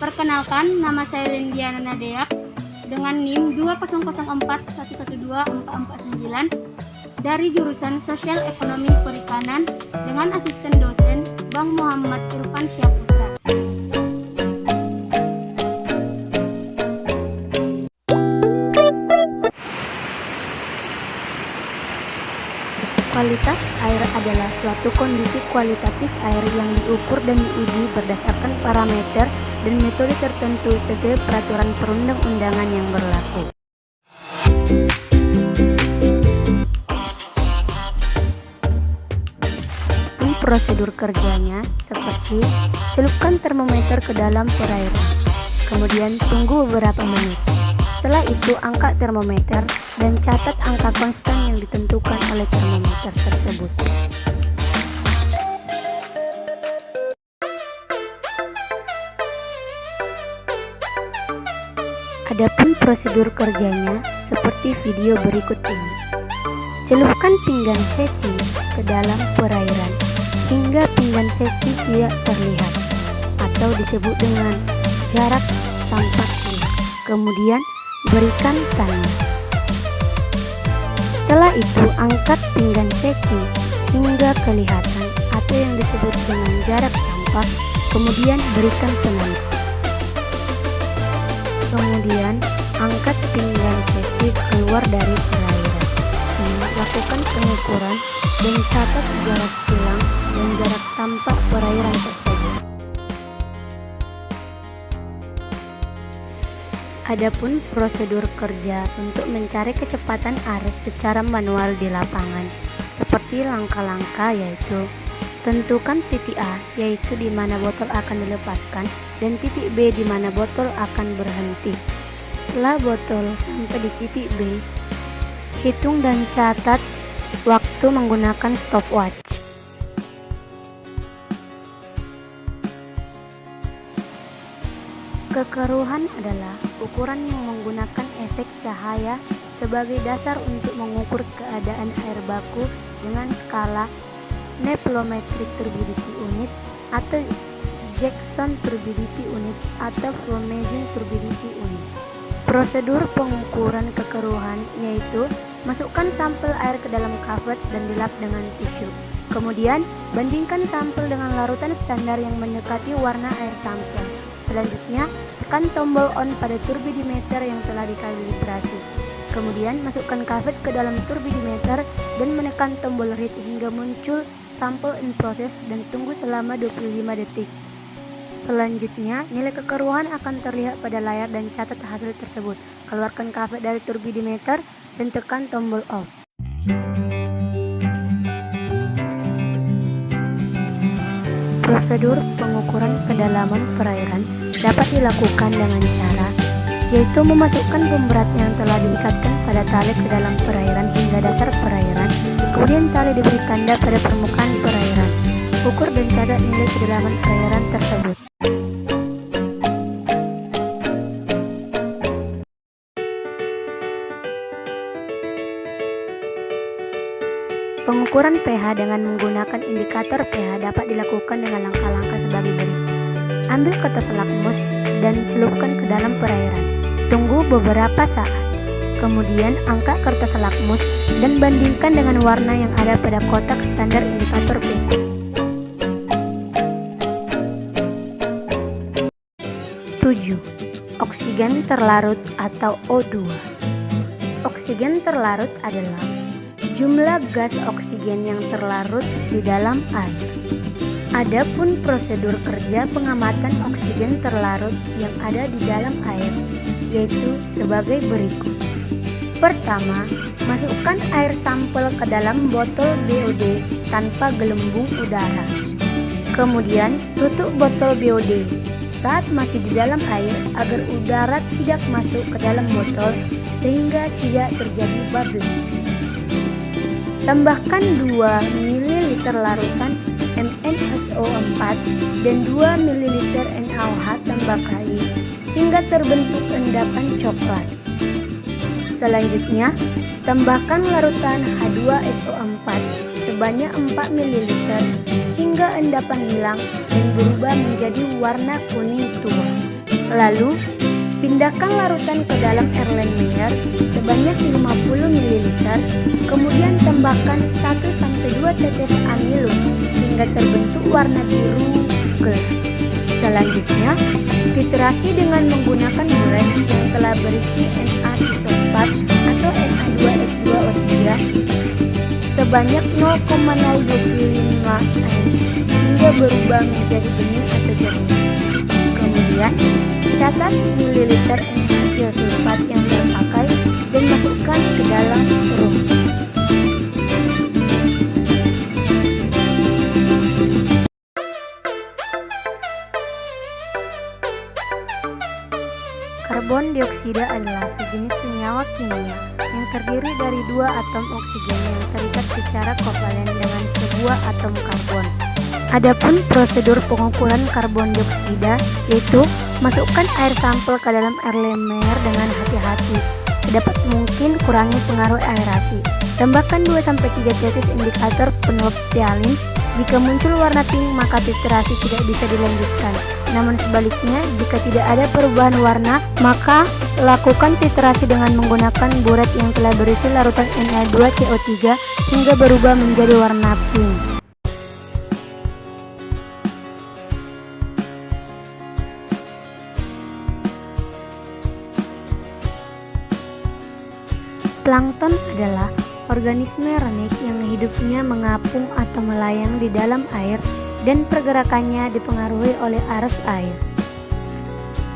Perkenalkan, nama saya Lindiana Nadeak dengan NIM 20041124449 dari jurusan Sosial Ekonomi Perikanan dengan asisten dosen Bang Muhammad Irfan Syaputra. Kualitas air adalah suatu kondisi kualitatif air yang diukur dan diuji berdasarkan parameter dan metode tertentu sesuai peraturan perundang-undangan yang berlaku. Prosedur kerjanya seperti celupkan termometer ke dalam perairan, kemudian tunggu beberapa menit. Setelah itu angkat termometer dan catat angka konstan yang ditentukan oleh termometer tersebut. Adapun prosedur kerjanya seperti video berikut ini. Celupkan pinggan seci ke dalam perairan hingga pinggan seci tidak terlihat atau disebut dengan jarak tampak lihat. Kemudian berikan tanda. Setelah itu angkat pinggan seci hingga kelihatan atau yang disebut dengan jarak tampak, kemudian berikan penanda. Kemudian angkat pinggan seci keluar dari perairan. Lakukan pengukuran dan catat jarak silang dan jarak tampak perairan tersebut. Adapun prosedur kerja untuk mencari kecepatan arus secara manual di lapangan, seperti langkah-langkah yaitu tentukan titik A, yaitu di mana botol akan dilepaskan, dan titik B di mana botol akan berhenti. Setelah botol sampai di titik B, hitung dan catat waktu menggunakan stopwatch. Kekeruhan adalah ukuran yang menggunakan efek cahaya sebagai dasar untuk mengukur keadaan air baku dengan skala Nephelometric Turbidity Unit atau Jackson Turbidity Unit atau Fromentin Turbidity Unit. Prosedur pengukuran kekeruhan yaitu masukkan sampel air ke dalam kavert dan dilap dengan tisu. Kemudian bandingkan sampel dengan larutan standar yang mendekati warna air sampel. Selanjutnya tekan tombol on pada turbidimeter yang telah dikalibrasi. Kemudian masukkan kavert ke dalam turbidimeter dan menekan tombol read hingga muncul sampel in process dan tunggu selama 25 detik. Selanjutnya, nilai kekeruhan akan terlihat pada layar dan catat hasil tersebut. Keluarkan kavert dari turbidimeter dan tekan tombol off. Prosedur pengukuran kedalaman perairan dapat dilakukan dengan cara yaitu memasukkan pemberat yang telah diikatkan pada tali ke dalam perairan hingga dasar perairan, kemudian tali diberi tanda pada permukaan perairan. Ukur dan catat nilai kedalaman perairan tersebut. Pengukuran pH dengan menggunakan indikator pH dapat dilakukan dengan langkah-langkah sebagai berikut. Ambil kertas lakmus dan celupkan ke dalam perairan. Tunggu beberapa saat. Kemudian angkat kertas lakmus dan bandingkan dengan warna yang ada pada kotak standar indikator pH. Oksigen terlarut atau O2. Oksigen terlarut adalah jumlah gas oksigen yang terlarut di dalam air. Adapun prosedur kerja pengamatan oksigen terlarut yang ada di dalam air yaitu sebagai berikut. Pertama, masukkan air sampel ke dalam botol BOD tanpa gelembung udara. Kemudian tutup botol BOD saat masih di dalam air agar udara tidak masuk ke dalam botol sehingga tidak terjadi bubbling. Tambahkan 2 ml larutan MnSO4 dan 2 ml NaOH tambah air hingga terbentuk endapan coklat. Selanjutnya, tambahkan larutan H2SO4 sebanyak 4 ml hingga endapan hilang dan berubah menjadi warna kuning tua. Lalu, pindahkan larutan ke dalam Erlenmeyer sebanyak 50 ml, kemudian tambahkan 1-2 tetes amilum hingga terbentuk warna biru gelap. Selanjutnya, titrasi dengan menggunakan buret yang telah berisi Na-isofat atau Na2S2O3 sebanyak 0,025 hingga berubah menjadi bening atau jernih. Kemudian, catat mililiter Na-sulfat yang terpakai dan masukkan ke dalam serum. Karbon dioksida adalah sejenis senyawa kimia yang terdiri dari dua atom oksigen yang terikat secara kovalen dengan sebuah atom karbon. Adapun prosedur pengukuran karbon dioksida yaitu masukkan air sampel ke dalam Erlenmeyer dengan hati-hati. Sedapat mungkin kurangi pengaruh aerasi. Tambahkan 2-3 tetes indikator penolpialin. Jika muncul warna pink maka titrasi tidak bisa dilanjutkan. Namun sebaliknya, jika tidak ada perubahan warna, maka lakukan titrasi dengan menggunakan buret yang telah berisi larutan Na2CO3 hingga berubah menjadi warna pink. Plankton adalah organisme renik yang hidupnya mengapung atau melayang di dalam air dan pergerakannya dipengaruhi oleh arus air.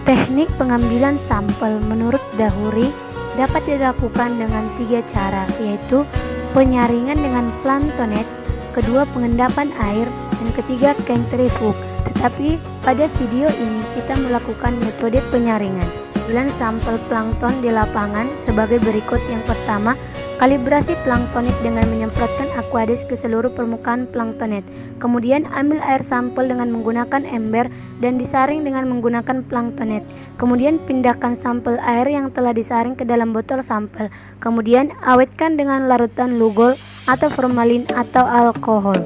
Teknik pengambilan sampel menurut Dahuri dapat dilakukan dengan 3 cara, yaitu penyaringan dengan planktonet, kedua pengendapan air, dan ketiga centrifuge. Tetapi pada video ini kita melakukan metode penyaringan. Ambilan sampel plankton di lapangan sebagai berikut. Yang pertama, kalibrasi planktonet dengan menyemprotkan Aquades ke seluruh permukaan planktonet. Kemudian ambil air sampel dengan menggunakan ember dan disaring dengan menggunakan planktonet. Kemudian pindahkan sampel air yang telah disaring ke dalam botol sampel. Kemudian awetkan dengan larutan lugol atau formalin atau alkohol.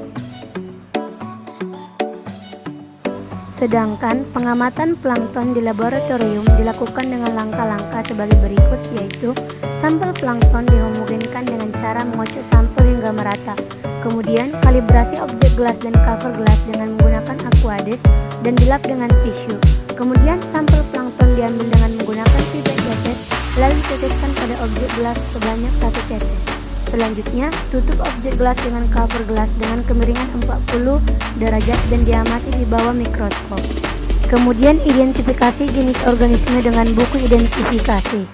Sedangkan pengamatan plankton di laboratorium dilakukan dengan langkah-langkah sebagai berikut, yaitu sampel plankton dihomogenkan dengan cara mengocok sampel hingga merata. Kemudian kalibrasi objek gelas dan cover gelas dengan menggunakan Aquades dan dilap dengan tisu. Kemudian sampel plankton diambil dengan menggunakan pipet tetes, lalu diteteskan pada objek gelas sebanyak 1 tetes. Selanjutnya, tutup objek gelas dengan cover gelas dengan kemiringan 40 derajat dan diamati di bawah mikroskop. Kemudian identifikasi jenis organisme dengan buku identifikasi.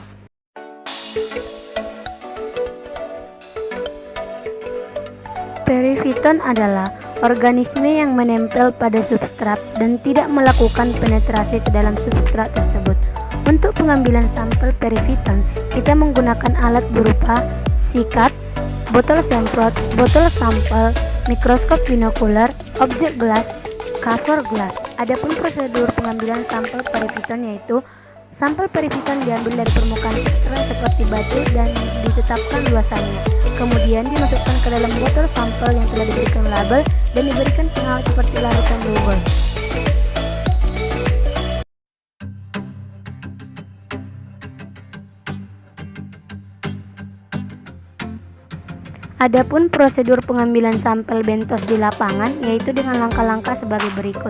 Perifiton adalah organisme yang menempel pada substrat dan tidak melakukan penetrasi ke dalam substrat tersebut. Untuk pengambilan sampel perifiton, kita menggunakan alat berupa sikat, botol semprot, botol sampel, mikroskop binokular, objek gelas, cover gelas. Adapun prosedur pengambilan sampel perifiton yaitu sampel perifiton diambil dari permukaan substrat seperti batu dan ditetapkan luasannya. Kemudian dimasukkan ke dalam botol sampel yang telah diberikan label dan diberikan pengawet seperti larutan lugol. Adapun prosedur pengambilan sampel bentos di lapangan yaitu dengan langkah-langkah sebagai berikut.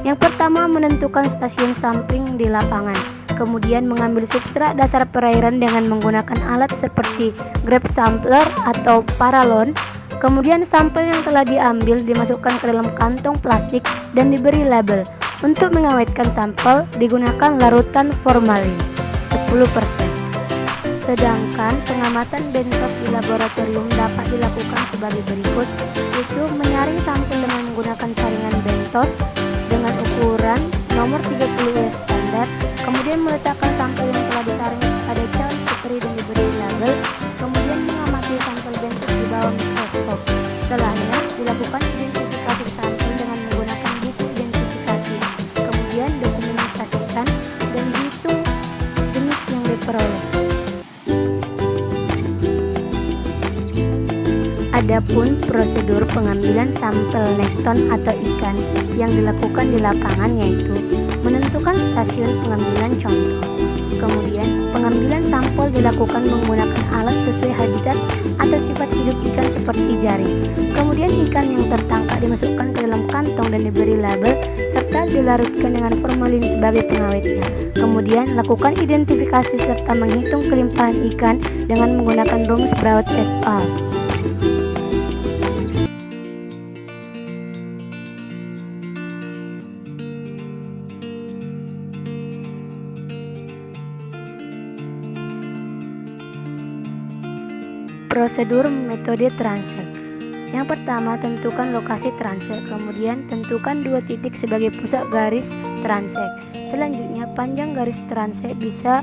Yang pertama, menentukan stasiun sampling di lapangan. Kemudian mengambil substrat dasar perairan dengan menggunakan alat seperti grab sampler atau paralon. Kemudian sampel yang telah diambil dimasukkan ke dalam kantong plastik dan diberi label. Untuk mengawetkan sampel digunakan larutan formalin 10%. Sedangkan pengamatan bentos di laboratorium dapat dilakukan sebagai berikut, yaitu menyaring sampel dengan menggunakan saringan bentos dengan ukuran nomor 30 standar, kemudian meletakkan sampel yang telah disaring pada cal putri dan diberi label, kemudian mengamati sampel bentos di bawah mikroskop. Setelahnya dilakukan identifikasi sampel dengan menggunakan buku identifikasi, kemudian dokumentasikan dan dihitung jenis yang diperoleh. Adapun prosedur pengambilan sampel nekton atau ikan yang dilakukan di lapangan yaitu menentukan Tentukan stasiun pengambilan contoh. Kemudian, pengambilan sampel dilakukan menggunakan alat sesuai habitat atau sifat hidup ikan seperti jaring. Kemudian ikan yang tertangkap dimasukkan ke dalam kantong dan diberi label serta dilarutkan dengan formalin sebagai pengawetnya. Kemudian, lakukan identifikasi serta menghitung kelimpahan ikan dengan menggunakan rumus Braud et al. Prosedur metode transek. Yang pertama, tentukan lokasi transek. Kemudian, tentukan 2 titik sebagai pusat garis transek. Selanjutnya, panjang garis transek bisa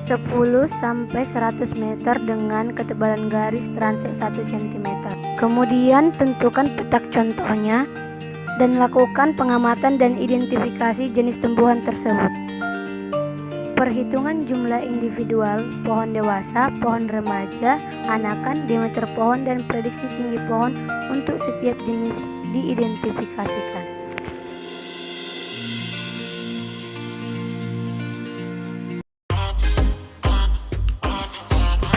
10-100 meter dengan ketebalan garis transek 1 cm. Kemudian, tentukan petak contohnya dan lakukan pengamatan dan identifikasi jenis tumbuhan tersebut. Perhitungan jumlah individual, pohon dewasa, pohon remaja, anakan, diameter pohon, dan prediksi tinggi pohon untuk setiap jenis diidentifikasikan.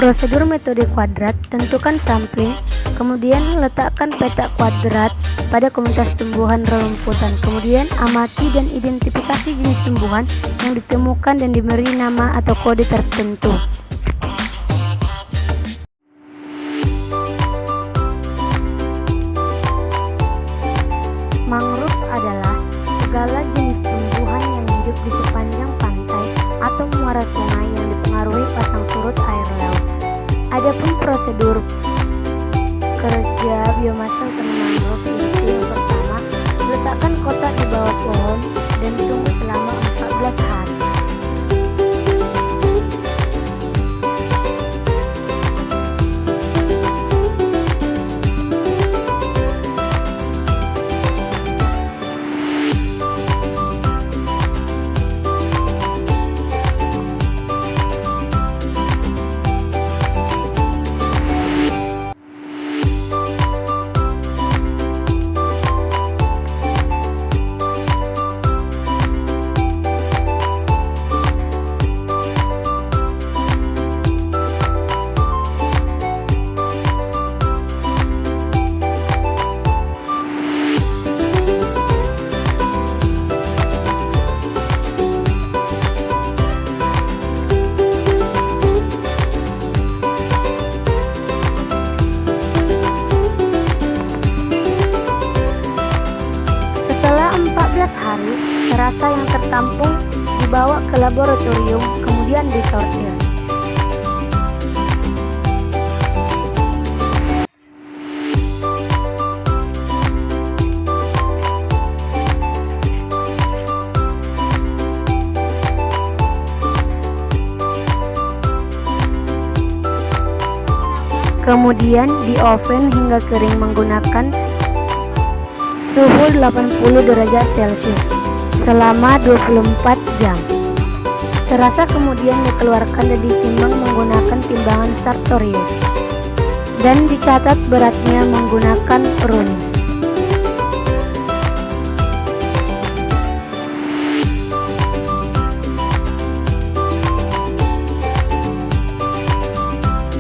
Prosedur metode kuadrat, tentukan sampling, kemudian letakkan peta kuadrat pada komunitas tumbuhan rerumputan. Kemudian amati dan identifikasi jenis tumbuhan yang ditemukan dan diberi nama atau kode tertentu. Mangrove adalah segala jenis tumbuhan yang hidup di sepanjang pantai atau muara sungai yang dipengaruhi pasang surut air laut. Adapun prosedur kerja biomasa tanaman mangrove yaitu yang pertama, letakkan kotak di bawah pohon dan tunggu selama 14 hari. Hari, serasa yang tertampung dibawa ke laboratorium, kemudian disortir. Kemudian di oven hingga kering menggunakan suhu 80 derajat Celcius selama 24 jam. Serasa kemudian dikeluarkan dan ditimbang menggunakan timbangan Sartorius dan dicatat beratnya menggunakan rumus.